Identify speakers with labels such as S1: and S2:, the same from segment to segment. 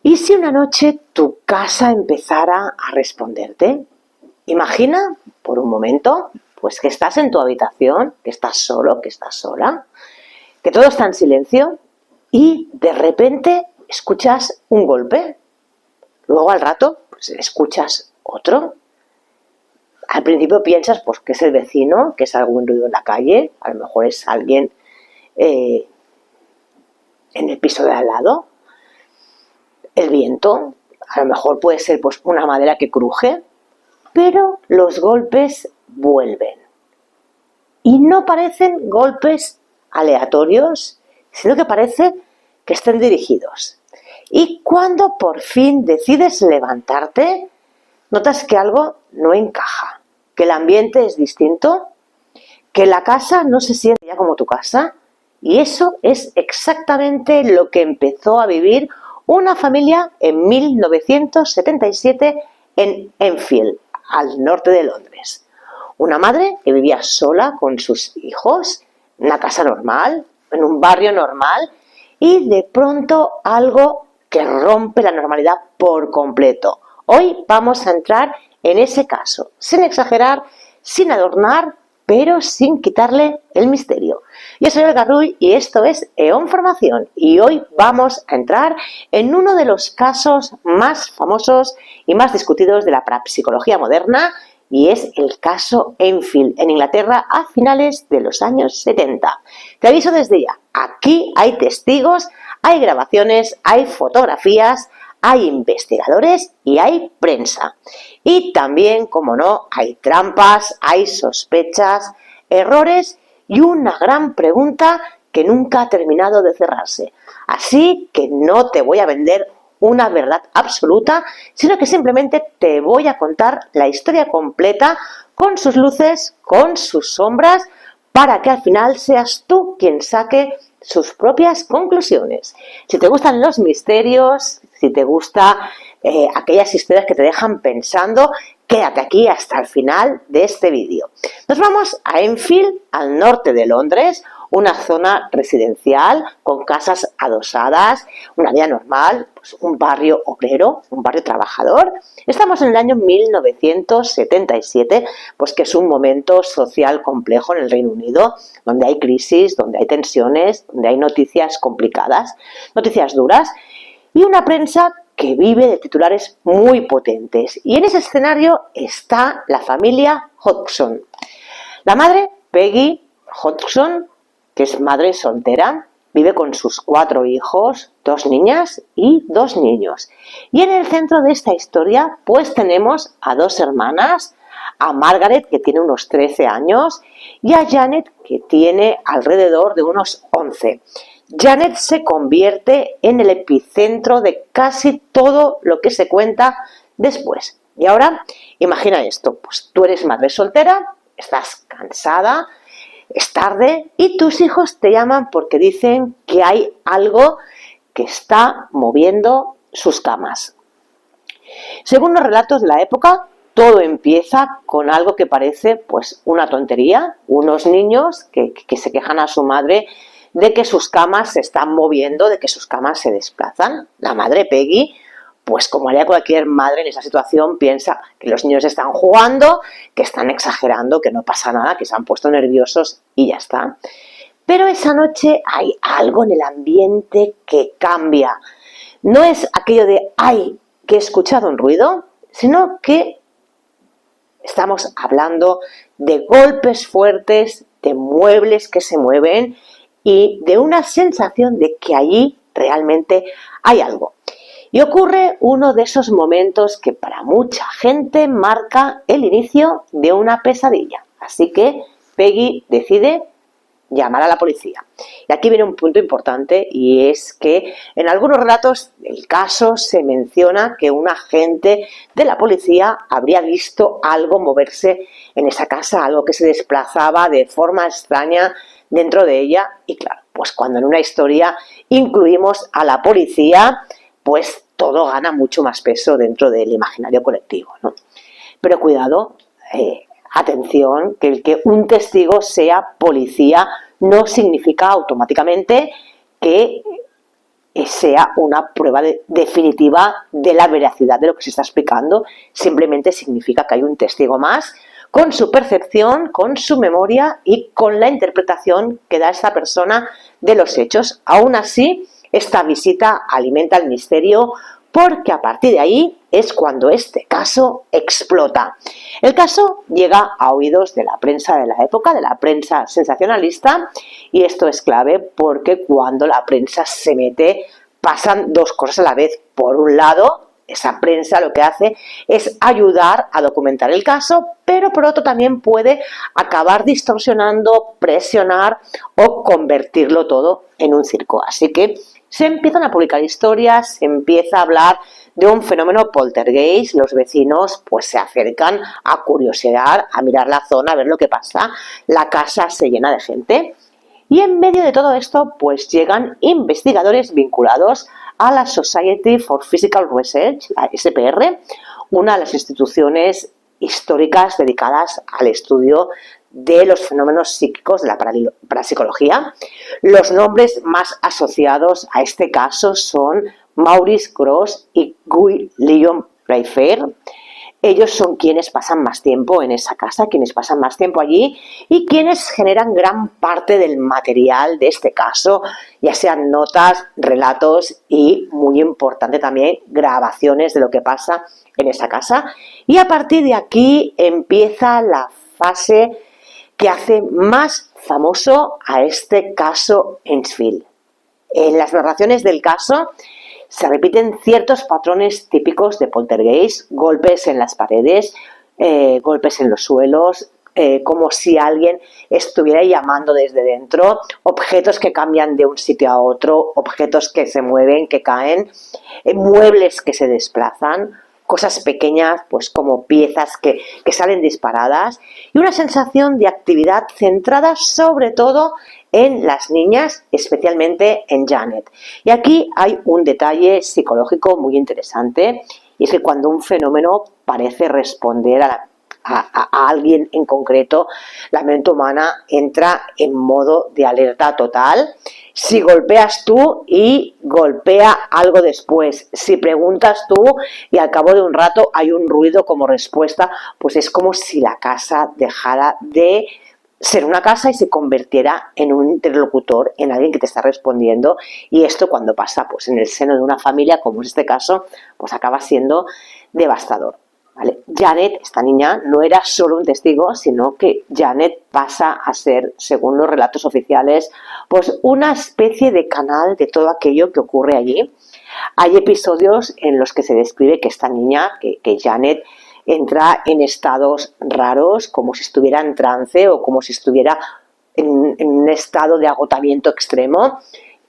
S1: ¿Y si una noche tu casa empezara a responderte? Imagina, por un momento, pues que estás en tu habitación, que estás solo, que estás sola, que todo está en silencio y de repente escuchas un golpe. Luego al rato pues, escuchas otro. Al principio piensas pues, que es el vecino, que es algún ruido en la calle, a lo mejor es alguien en el piso de al lado. El viento, a lo mejor puede ser pues, una madera que cruje, pero los golpes vuelven. Y no parecen golpes aleatorios, sino que parece que estén dirigidos. Y cuando por fin decides levantarte, notas que algo no encaja, que el ambiente es distinto, que la casa no se siente ya como tu casa. Y eso es exactamente lo que empezó a vivir una familia en 1977 en Enfield, al norte de Londres. Una madre que vivía sola con sus hijos, en una casa normal, en un barrio normal, y de pronto algo que rompe la normalidad por completo. Hoy vamos a entrar en ese caso, sin exagerar, sin adornar, pero sin quitarle el misterio. Yo soy Olga Rull y esto es EON Formación y hoy vamos a entrar en uno de los casos más famosos y más discutidos de la parapsicología moderna y es el caso Enfield en Inglaterra a finales de los años 70. Te aviso desde ya, aquí hay testigos, hay grabaciones, hay fotografías, hay investigadores y hay prensa. Y también, como no, hay trampas, hay sospechas, errores y una gran pregunta que nunca ha terminado de cerrarse. Así que no te voy a vender una verdad absoluta, sino que simplemente te voy a contar la historia completa con sus luces, con sus sombras, para que al final seas tú quien saque sus propias conclusiones. Si te gustan los misterios, si te gustan aquellas historias que te dejan pensando, quédate aquí hasta el final de este vídeo. Nos vamos a Enfield, al norte de Londres, una zona residencial con casas adosadas, una vida normal, pues un barrio obrero, un barrio trabajador. Estamos en el año 1977, pues que es un momento social complejo en el Reino Unido, donde hay crisis, donde hay tensiones, donde hay noticias complicadas, noticias duras y una prensa que vive de titulares muy potentes. Y en ese escenario está la familia Hodgson. La madre, Peggy Hodgson, que es madre soltera, vive con sus 4 hijos, 2 niñas y 2 niños. Y en el centro de esta historia, pues tenemos a 2 hermanas, a Margaret, que tiene unos 13 años, y a Janet, que tiene alrededor de unos 11. Janet se convierte en el epicentro de casi todo lo que se cuenta después. Y ahora, imagina esto, pues tú eres madre soltera, estás cansada, es tarde y tus hijos te llaman porque dicen que hay algo que está moviendo sus camas. Según los relatos de la época, todo empieza con algo que parece pues una tontería, unos niños que se quejan a su madre de que sus camas se están moviendo, de que sus camas se desplazan. La madre Peggy, pues como haría cualquier madre en esa situación, piensa que los niños están jugando, que están exagerando, que no pasa nada, que se han puesto nerviosos y ya está. Pero esa noche hay algo en el ambiente que cambia. No es aquello de ¡ay! Que he escuchado un ruido, sino que estamos hablando de golpes fuertes, de muebles que se mueven y de una sensación de que allí realmente hay algo. Y ocurre uno de esos momentos que para mucha gente marca el inicio de una pesadilla. Así que Peggy decide llamar a la policía. Y aquí viene un punto importante y es que en algunos relatos del caso se menciona que un agente de la policía habría visto algo moverse en esa casa, algo que se desplazaba de forma extraña dentro de ella. Y claro, pues cuando en una historia incluimos a la policía, pues todo gana mucho más peso dentro del imaginario colectivo, ¿no? Pero cuidado, atención, que el que un testigo sea policía no significa automáticamente que sea una prueba definitiva de la veracidad de lo que se está explicando. Simplemente significa que hay un testigo más con su percepción, con su memoria y con la interpretación que da esta persona de los hechos. Aún así, esta visita alimenta el misterio, porque a partir de ahí es cuando este caso explota. El caso llega a oídos de la prensa de la época, de la prensa sensacionalista, y esto es clave porque cuando la prensa se mete pasan dos cosas a la vez. Por un lado, esa prensa lo que hace es ayudar a documentar el caso, pero por otro también puede acabar distorsionando, presionar o convertirlo todo en un circo. Así que se empiezan a publicar historias, se empieza a hablar de un fenómeno poltergeist, los vecinos pues se acercan a curiosear, a mirar la zona, a ver lo que pasa, la casa se llena de gente y en medio de todo esto pues llegan investigadores vinculados a la Society for Physical Research, la SPR, una de las instituciones históricas dedicadas al estudio de los fenómenos psíquicos de la parapsicología. Los nombres más asociados a este caso son Maurice Grosse y Guy Leon Playfair. Ellos son quienes pasan más tiempo en esa casa, quienes pasan más tiempo allí y quienes generan gran parte del material de este caso, ya sean notas, relatos y, muy importante también, grabaciones de lo que pasa en esa casa. Y a partir de aquí empieza la fase que hace más famoso a este caso Enfield. En las narraciones del caso se repiten ciertos patrones típicos de poltergeist, golpes en las paredes, golpes en los suelos, como si alguien estuviera llamando desde dentro, objetos que cambian de un sitio a otro, objetos que se mueven, que caen, muebles que se desplazan, cosas pequeñas, pues como piezas que salen disparadas, y una sensación de actividad centrada sobre todo en las niñas, especialmente en Janet. Y aquí hay un detalle psicológico muy interesante, y es que cuando un fenómeno parece responder a alguien en concreto, la mente humana entra en modo de alerta total. Si golpeas tú y golpea algo después, si preguntas tú y al cabo de un rato hay un ruido como respuesta, pues es como si la casa dejara de ser una casa y se convirtiera en un interlocutor, en alguien que te está respondiendo, y esto cuando pasa pues en el seno de una familia, como es este caso, pues acaba siendo devastador. ¿Vale? Janet, esta niña, no era solo un testigo, sino que Janet pasa a ser, según los relatos oficiales, pues una especie de canal de todo aquello que ocurre allí. Hay episodios en los que se describe que esta niña, que Janet, entra en estados raros, como si estuviera en trance o como si estuviera en un estado de agotamiento extremo.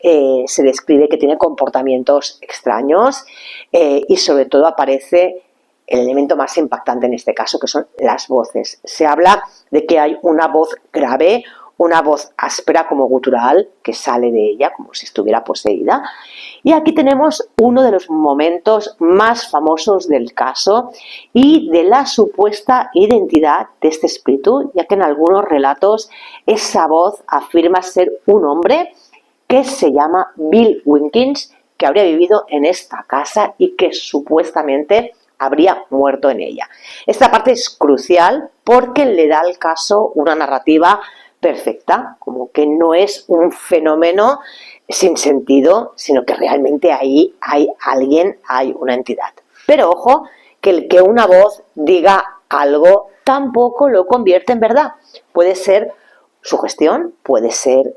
S1: Se describe que tiene comportamientos extraños y sobre todo aparece el elemento más impactante en este caso, que son las voces. Se habla de que hay una voz grave, una voz áspera como gutural que sale de ella como si estuviera poseída. Y aquí tenemos uno de los momentos más famosos del caso y de la supuesta identidad de este espíritu, ya que en algunos relatos esa voz afirma ser un hombre que se llama Bill Wilkins, que habría vivido en esta casa y que supuestamente habría muerto en ella. Esta parte es crucial porque le da al caso una narrativa perfecta, como que no es un fenómeno sin sentido, sino que realmente ahí hay alguien, hay una entidad. Pero ojo, que el que una voz diga algo tampoco lo convierte en verdad. Puede ser sugestión, puede ser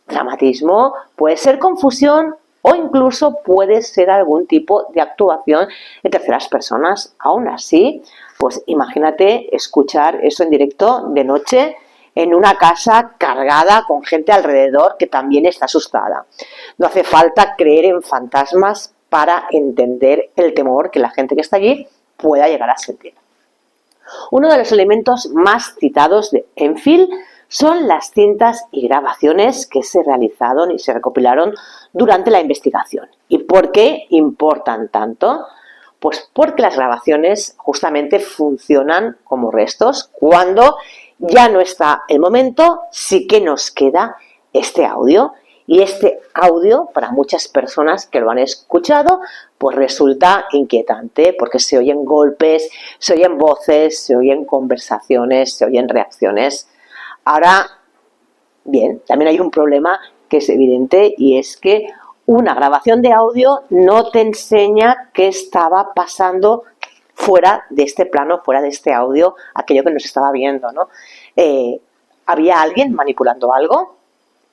S1: dramatismo, puede ser confusión, o incluso puede ser algún tipo de actuación de terceras personas. Aún así, pues imagínate escuchar eso en directo de noche en una casa cargada con gente alrededor que también está asustada. No hace falta creer en fantasmas para entender el temor que la gente que está allí pueda llegar a sentir. Uno de los elementos más citados de Enfield son las cintas y grabaciones que se realizaron y se recopilaron durante la investigación. ¿Y por qué importan tanto? Pues porque las grabaciones justamente funcionan como restos. Cuando ya no está el momento, sí que nos queda este audio. Y este audio, para muchas personas que lo han escuchado, pues resulta inquietante porque se oyen golpes, se oyen voces, se oyen conversaciones, se oyen reacciones. Ahora, bien, también hay un problema que es evidente y es que una grabación de audio no te enseña qué estaba pasando fuera de este plano, fuera de este audio, aquello que nos estaba viendo, ¿no? ¿Había alguien manipulando algo?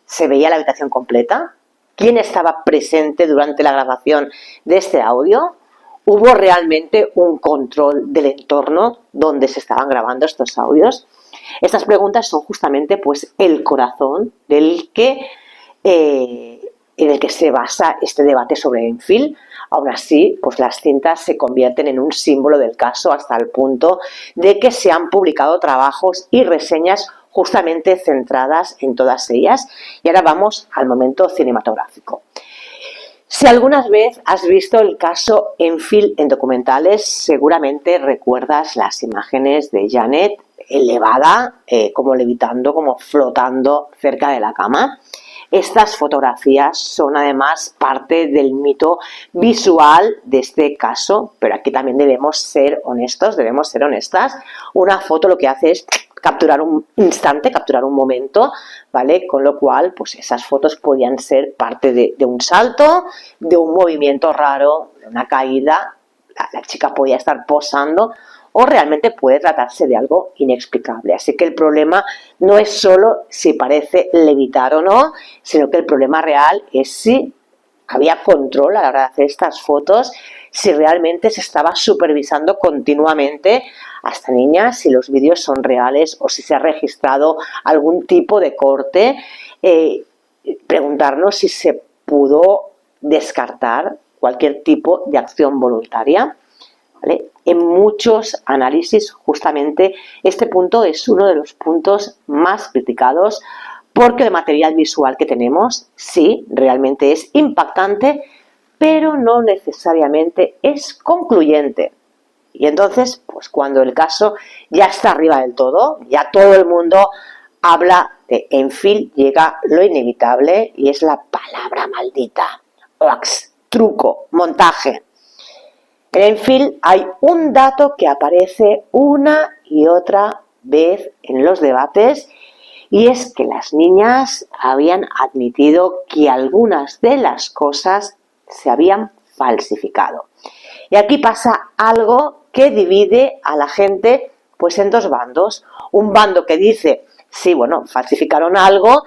S1: ¿Se veía la habitación completa? ¿Quién estaba presente durante la grabación de este audio? ¿Hubo realmente un control del entorno donde se estaban grabando estos audios? Estas preguntas son justamente pues, el corazón en el que se basa este debate sobre Enfield. Aún así, pues las cintas se convierten en un símbolo del caso hasta el punto de que se han publicado trabajos y reseñas justamente centradas en todas ellas. Y ahora vamos al momento cinematográfico. Si alguna vez has visto el caso Enfield en documentales, seguramente recuerdas las imágenes de Janet elevada, como levitando, como flotando cerca de la cama. Estas fotografías son además parte del mito visual de este caso, pero aquí también debemos ser honestos, debemos ser honestas. Una foto lo que hace es capturar un instante, capturar un momento, ¿vale? Con lo cual, pues esas fotos podían ser parte de un salto, de un movimiento raro, de una caída, la chica podía estar posando, o realmente puede tratarse de algo inexplicable. Así que el problema no es solo si parece levitar o no, sino que el problema real es si había control a la hora de hacer estas fotos, si realmente se estaba supervisando continuamente a esta niña, si los vídeos son reales o si se ha registrado algún tipo de corte. Preguntarnos si se pudo descartar cualquier tipo de acción voluntaria. ¿Vale? En muchos análisis, justamente, este punto es uno de los puntos más criticados porque el material visual que tenemos, sí, realmente es impactante, pero no necesariamente es concluyente. Y entonces, pues cuando el caso ya está arriba del todo, ya todo el mundo habla de Enfield, llega lo inevitable y es la palabra maldita: hoax, truco, montaje. En Enfield hay un dato que aparece una y otra vez en los debates y es que las niñas habían admitido que algunas de las cosas se habían falsificado. Y aquí pasa algo que divide a la gente pues en dos bandos. Un bando que dice, sí, bueno, falsificaron algo,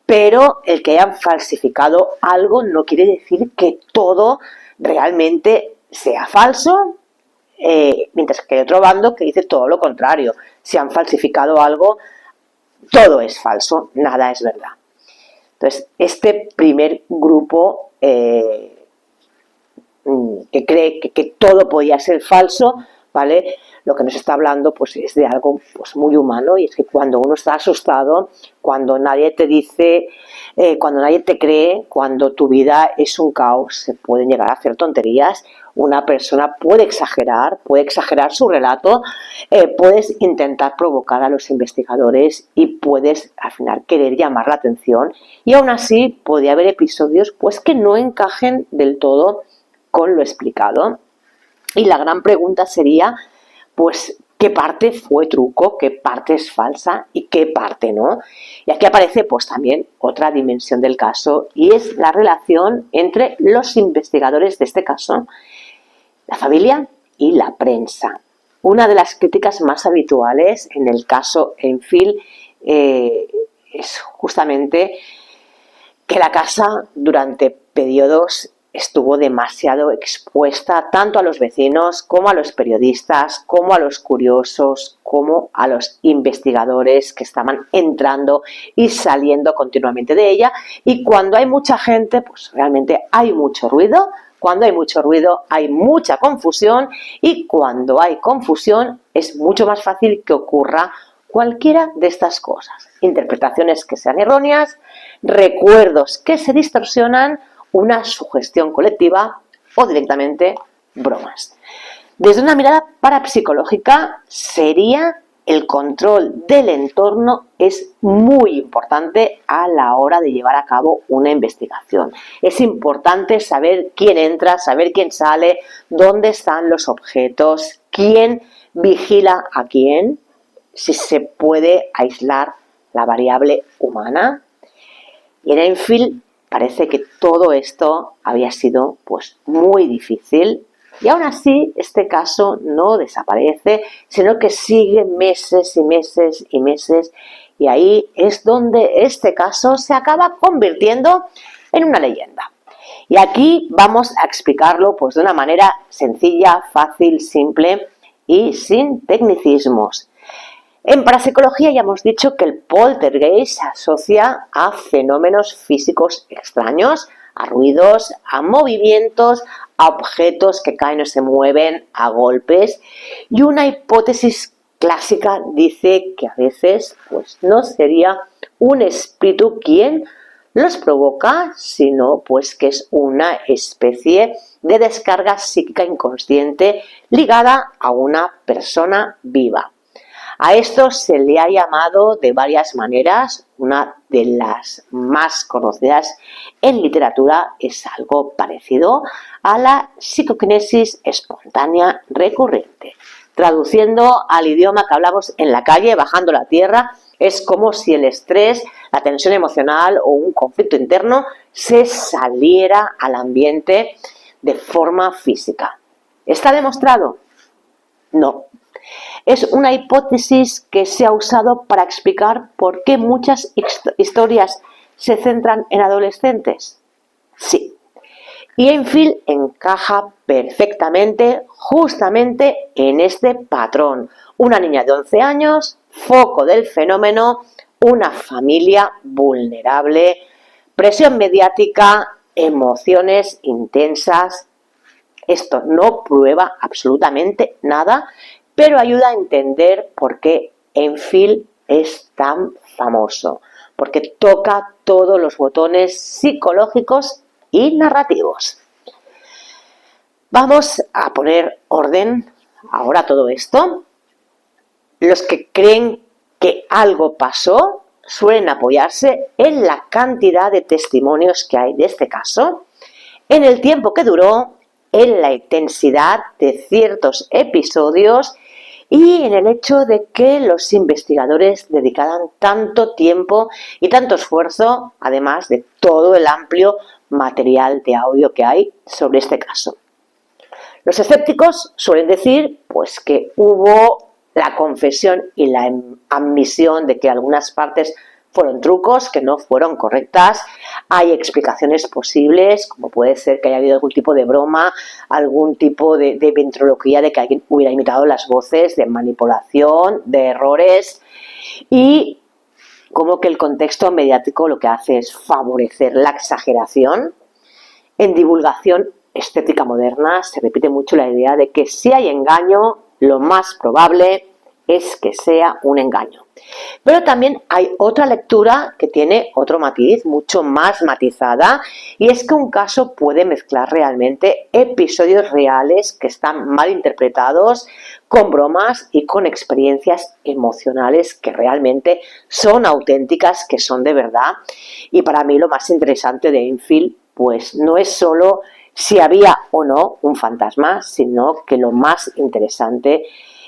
S1: pero el que hayan falsificado algo no quiere decir que todo realmente sea falso, mientras que hay otro bando que dice todo lo contrario. Si han falsificado algo, todo es falso, nada es verdad. Entonces, este primer grupo que cree que todo podía ser falso, ¿vale? Lo que nos está hablando pues, es de algo pues, muy humano, y es que cuando uno está asustado, cuando nadie te dice, cuando nadie te cree, cuando tu vida es un caos, se pueden llegar a hacer tonterías. Una persona puede exagerar su relato, puedes intentar provocar a los investigadores y puedes al final querer llamar la atención, y aún así podría haber episodios pues, que no encajen del todo con lo explicado. Y la gran pregunta sería, pues, ¿qué parte fue truco, qué parte es falsa y qué parte no? Y aquí aparece pues también otra dimensión del caso, y es la relación entre los investigadores de este caso, la familia y la prensa. Una de las críticas más habituales en el caso Enfield es justamente que la casa durante periodos estuvo demasiado expuesta tanto a los vecinos como a los periodistas, como a los curiosos, como a los investigadores que estaban entrando y saliendo continuamente de ella. Y cuando hay mucha gente, pues realmente hay mucho ruido. Cuando hay mucho ruido hay mucha confusión, y cuando hay confusión es mucho más fácil que ocurra cualquiera de estas cosas: interpretaciones que sean erróneas, recuerdos que se distorsionan, una sugestión colectiva o directamente bromas. Desde una mirada parapsicológica sería el control del entorno es muy importante a la hora de llevar a cabo una investigación. Es importante saber quién entra, saber quién sale, dónde están los objetos, quién vigila a quién, si se puede aislar la variable humana. Y en Enfield parece que todo esto había sido pues muy difícil. Y aún así, este caso no desaparece, sino que sigue meses y meses y meses. Y ahí es donde este caso se acaba convirtiendo en una leyenda. Y aquí vamos a explicarlo pues, de una manera sencilla, fácil, simple y sin tecnicismos. En parapsicología ya hemos dicho que el poltergeist se asocia a fenómenos físicos extraños, a ruidos, a movimientos, a objetos que caen o se mueven, a golpes. Y una hipótesis clásica dice que a veces pues, no sería un espíritu quien los provoca, sino pues que es una especie de descarga psíquica inconsciente ligada a una persona viva. A esto se le ha llamado de varias maneras. Una de las más conocidas en literatura es algo parecido a la psicoquinesis espontánea recurrente. Traduciendo al idioma que hablamos en la calle, bajando la tierra, es como si el estrés, la tensión emocional o un conflicto interno se saliera al ambiente de forma física. ¿Está demostrado? No. Es una hipótesis que se ha usado para explicar por qué muchas historias se centran en adolescentes. Sí. Y Enfield encaja perfectamente justamente en este patrón. Una niña de 11 años, foco del fenómeno, una familia vulnerable, presión mediática, emociones intensas. Esto no prueba absolutamente nada, pero ayuda a entender por qué Enfield es tan famoso, porque toca todos los botones psicológicos y narrativos. Vamos a poner orden ahora a todo esto. Los que creen que algo pasó suelen apoyarse en la cantidad de testimonios que hay de este caso, en el tiempo que duró, en la intensidad de ciertos episodios y en el hecho de que los investigadores dedicaran tanto tiempo y tanto esfuerzo, además de todo el amplio material de audio que hay sobre este caso. Los escépticos suelen decir pues, que hubo la confesión y la admisión de que algunas partes fueron trucos, que no fueron correctas. Hay explicaciones posibles, como puede ser que haya habido algún tipo de broma, algún tipo de ventriloquía, de que alguien hubiera imitado las voces, de manipulación, de errores, y como que el contexto mediático lo que hace es favorecer la exageración. En divulgación estética moderna se repite mucho la idea de que si hay engaño, lo más probable es que sea un engaño. Pero también hay otra lectura que tiene otro matiz, mucho más matizada, y es que un caso puede mezclar realmente episodios reales que están mal interpretados con bromas y con experiencias emocionales que realmente son auténticas, que son de verdad. Y para mí lo más interesante de Enfield pues no es solo si había o no un fantasma, sino que lo más interesante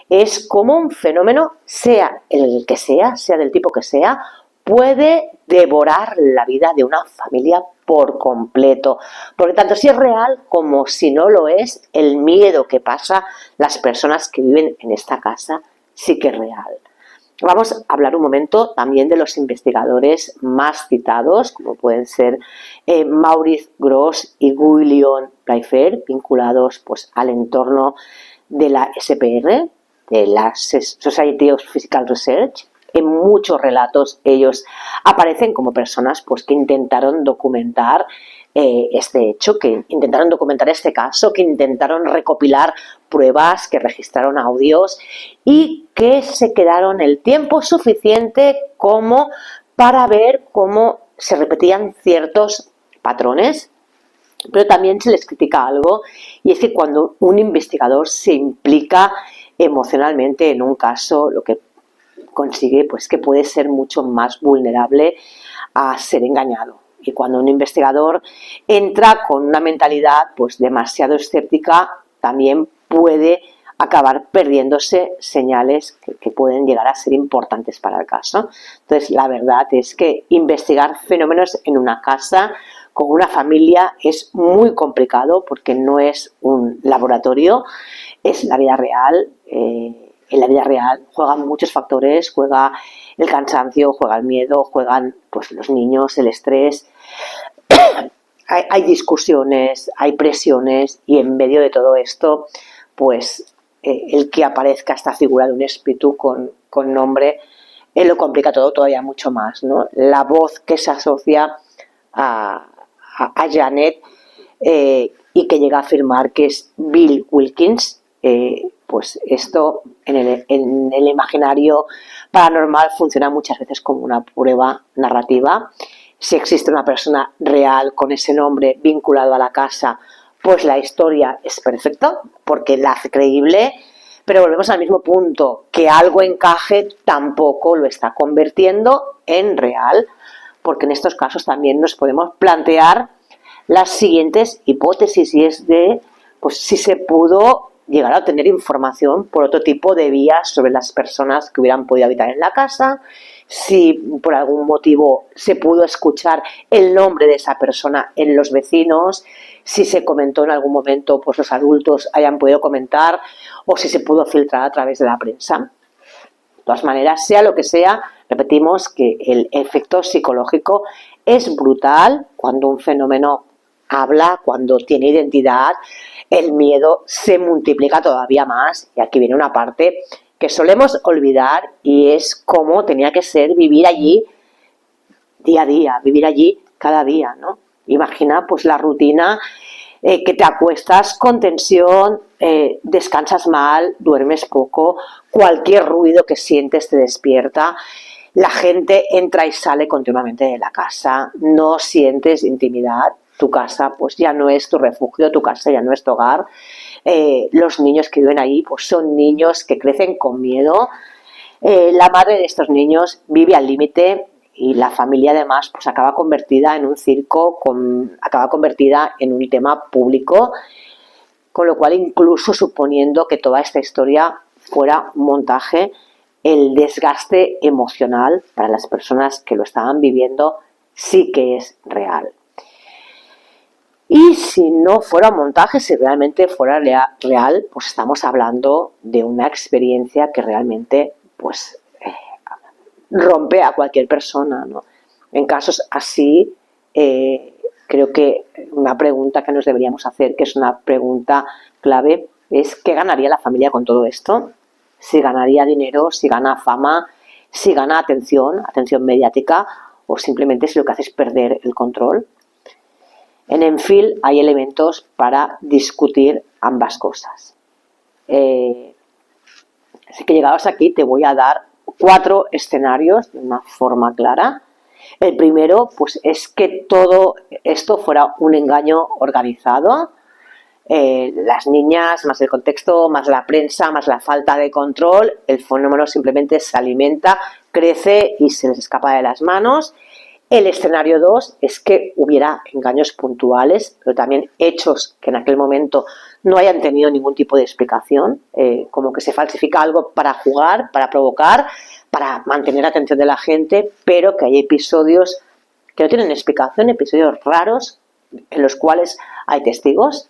S1: es cómo un fenómeno, sea el que sea del tipo que sea, puede devorar la vida de una familia por completo. Porque tanto si es real como si no lo es, el miedo que pasa las personas que viven en esta casa sí que es real. Vamos a hablar un momento también de los investigadores más citados, como pueden ser Maurice Gross y Guillaume Playfair, vinculados pues, al entorno de la SPR, de la Society of Physical Research. En muchos relatos ellos aparecen como personas pues, que intentaron documentar este hecho, que intentaron documentar este caso, que intentaron recopilar pruebas, que registraron audios y que se quedaron el tiempo suficiente como para ver cómo se repetían ciertos patrones. Pero también se les critica algo, y es que cuando un investigador se implica emocionalmente en un caso, lo que consigue pues que puede ser mucho más vulnerable a ser engañado. Y cuando un investigador entra con una mentalidad pues demasiado escéptica, también puede acabar perdiéndose señales que pueden llegar a ser importantes para el caso. Entonces, la verdad es que investigar fenómenos en una casa con una familia es muy complicado porque no es un laboratorio, es la vida real. En la vida real juegan muchos factores, juega el cansancio, juega el miedo, juegan pues los niños, el estrés. Hay discusiones, hay presiones y en medio de todo esto, pues el que aparezca esta figura de un espíritu con nombre lo complica todo todavía mucho más, ¿no? La voz que se asocia a Janet y que llega a afirmar que es Bill Wilkins, pues esto en el imaginario paranormal funciona muchas veces como una prueba narrativa. Si existe una persona real con ese nombre vinculado a la casa, pues la historia es perfecta porque la hace creíble, pero volvemos al mismo punto, que algo encaje tampoco lo está convirtiendo en real, porque en estos casos también nos podemos plantear las siguientes hipótesis, y es de pues si se pudo llegar a obtener información por otro tipo de vías sobre las personas que hubieran podido habitar en la casa, si por algún motivo se pudo escuchar el nombre de esa persona en los vecinos, si se comentó en algún momento, pues los adultos hayan podido comentar, o si se pudo filtrar a través de la prensa. De todas maneras, sea lo que sea, repetimos que el efecto psicológico es brutal cuando un fenómeno habla, cuando tiene identidad, el miedo se multiplica todavía más. Y aquí viene una parte que solemos olvidar y es cómo tenía que ser vivir allí día a día, vivir allí cada día, ¿no? Imagina pues la rutina, que te acuestas con tensión, descansas mal, duermes poco, cualquier ruido que sientes te despierta, la gente entra y sale continuamente de la casa, no sientes intimidad, tu casa pues ya no es tu refugio, tu casa ya no es tu hogar, los niños que viven ahí pues son niños que crecen con miedo, la madre de estos niños vive al límite y la familia además pues acaba convertida en un circo, acaba convertida en un tema público, con lo cual incluso suponiendo que toda esta historia fuera un montaje, el desgaste emocional para las personas que lo estaban viviendo sí que es real. Y si no fuera un montaje, si realmente fuera real, pues estamos hablando de una experiencia que realmente pues rompe a cualquier persona, ¿no? En casos así, creo que una pregunta que nos deberíamos hacer, que es una pregunta clave, es ¿qué ganaría la familia con todo esto? Si ganaría dinero, si gana fama, si gana atención mediática, o simplemente si lo que hace es perder el control. En Enfield hay elementos para discutir ambas cosas. Así que llegados aquí te voy a dar 4 escenarios de una forma clara. El primero pues es que todo esto fuera un engaño organizado. Las niñas, más el contexto, más la prensa, más la falta de control, el fenómeno simplemente se alimenta, crece y se les escapa de las manos. El escenario 2 es que hubiera engaños puntuales, pero también hechos que en aquel momento no hayan tenido ningún tipo de explicación, como que se falsifica algo para jugar, para provocar, para mantener la atención de la gente, pero que hay episodios que no tienen explicación, episodios raros en los cuales hay testigos.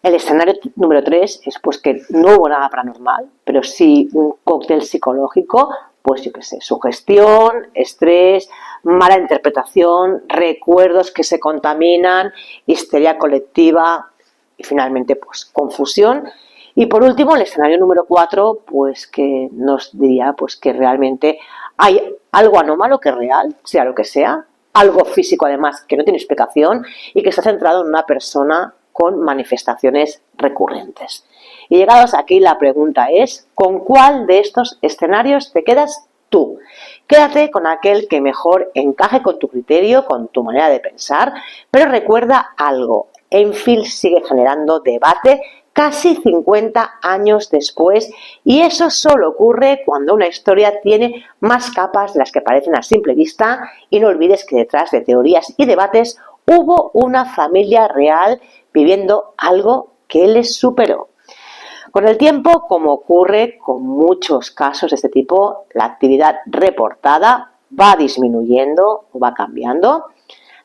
S1: El escenario número 3 es pues que no hubo nada paranormal, pero sí un cóctel psicológico, pues yo qué sé, sugestión, estrés, mala interpretación, recuerdos que se contaminan, histeria colectiva y finalmente pues confusión. Y por último, el escenario número 4, pues que nos diría pues que realmente hay algo anómalo que es real, sea lo que sea, algo físico además que no tiene explicación y que está centrado en una persona con manifestaciones recurrentes. Y llegados aquí, la pregunta es, ¿con cuál de estos escenarios te quedas tú? Quédate con aquel que mejor encaje con tu criterio, con tu manera de pensar, pero recuerda algo, Enfield sigue generando debate casi 50 años después, y eso solo ocurre cuando una historia tiene más capas de las que parecen a simple vista, y no olvides que detrás de teorías y debates hubo una familia real viviendo algo que les superó. Con el tiempo, como ocurre con muchos casos de este tipo, la actividad reportada va disminuyendo o va cambiando.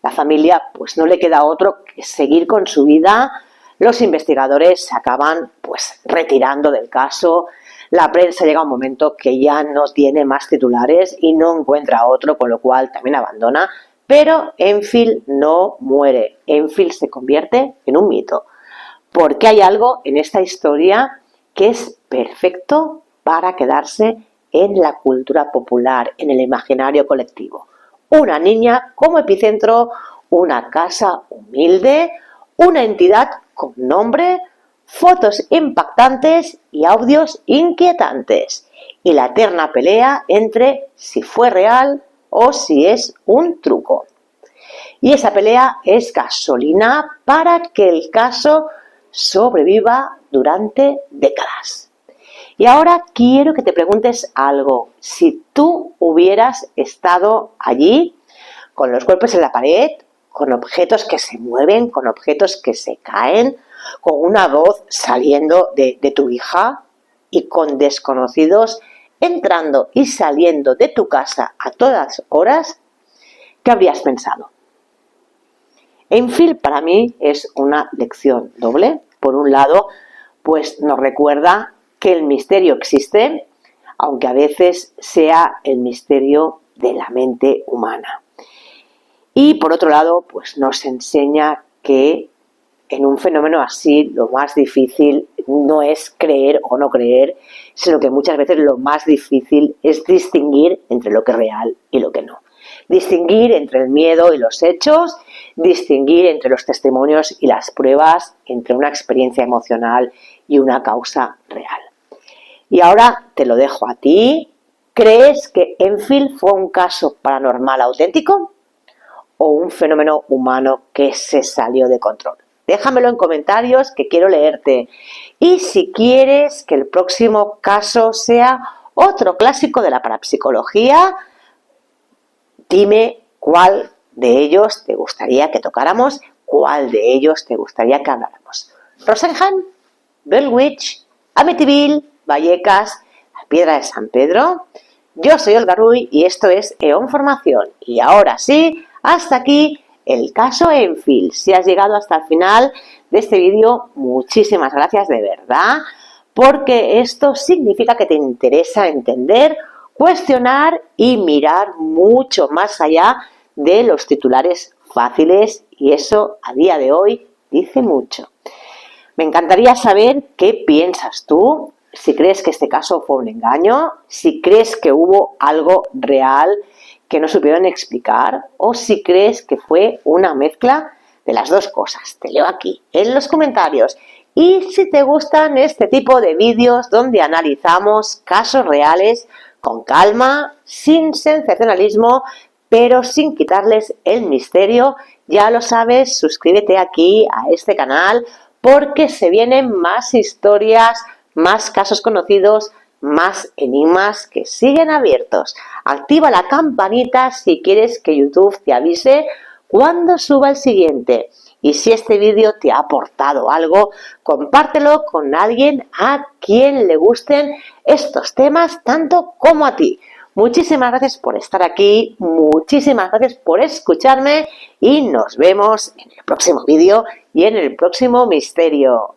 S1: La familia pues no le queda otro que seguir con su vida. Los investigadores se acaban pues retirando del caso. La prensa llega a un momento que ya no tiene más titulares y no encuentra otro, con lo cual también abandona. Pero Enfield no muere. Enfield se convierte en un mito. Porque hay algo en esta historia que es perfecto para quedarse en la cultura popular, en el imaginario colectivo. Una niña como epicentro, una casa humilde, una entidad con nombre, fotos impactantes y audios inquietantes. Y la eterna pelea entre si fue real o si es un truco. Y esa pelea es gasolina para que el caso sobreviva durante décadas. Y ahora quiero que te preguntes algo. Si tú hubieras estado allí, con los golpes en la pared, con objetos que se mueven, con objetos que se caen, con una voz saliendo de tu hija y con desconocidos entrando y saliendo de tu casa a todas horas, ¿qué habrías pensado? Enfield para mí es una lección doble. Por un lado, pues nos recuerda que el misterio existe, aunque a veces sea el misterio de la mente humana. Y por otro lado, pues nos enseña que en un fenómeno así lo más difícil no es creer o no creer, sino que muchas veces lo más difícil es distinguir entre lo que es real y lo que no. Distinguir entre el miedo y los hechos, distinguir entre los testimonios y las pruebas, entre una experiencia emocional y una causa real. Y ahora te lo dejo a ti. ¿Crees que Enfield fue un caso paranormal auténtico o un fenómeno humano que se salió de control? Déjamelo en comentarios, que quiero leerte. Y si quieres que el próximo caso sea otro clásico de la parapsicología, dime cuál de ellos te gustaría que tocáramos, cuál de ellos te gustaría que habláramos. Rosenheim, Bellwitch, Amityville, Vallecas, la Piedra de San Pedro. Yo soy Olga Ruy y esto es EON Formación. Y ahora sí, hasta aquí el caso Enfield. Si has llegado hasta el final de este vídeo, muchísimas gracias de verdad, porque esto significa que te interesa entender, cuestionar y mirar mucho más allá de los titulares fáciles, y eso a día de hoy dice mucho. Me encantaría saber qué piensas tú, si crees que este caso fue un engaño, si crees que hubo algo real que no supieron explicar, o si crees que fue una mezcla de las dos cosas. Te leo aquí en los comentarios. Y si te gustan este tipo de vídeos donde analizamos casos reales con calma, sin sensacionalismo, pero sin quitarles el misterio, ya lo sabes, suscríbete aquí a este canal porque se vienen más historias, más casos conocidos, más enigmas que siguen abiertos. Activa la campanita si quieres que YouTube te avise cuando suba el siguiente. Y si este vídeo te ha aportado algo, compártelo con alguien a quien le gusten estos temas tanto como a ti. Muchísimas gracias por estar aquí, muchísimas gracias por escucharme y nos vemos en el próximo vídeo y en el próximo misterio.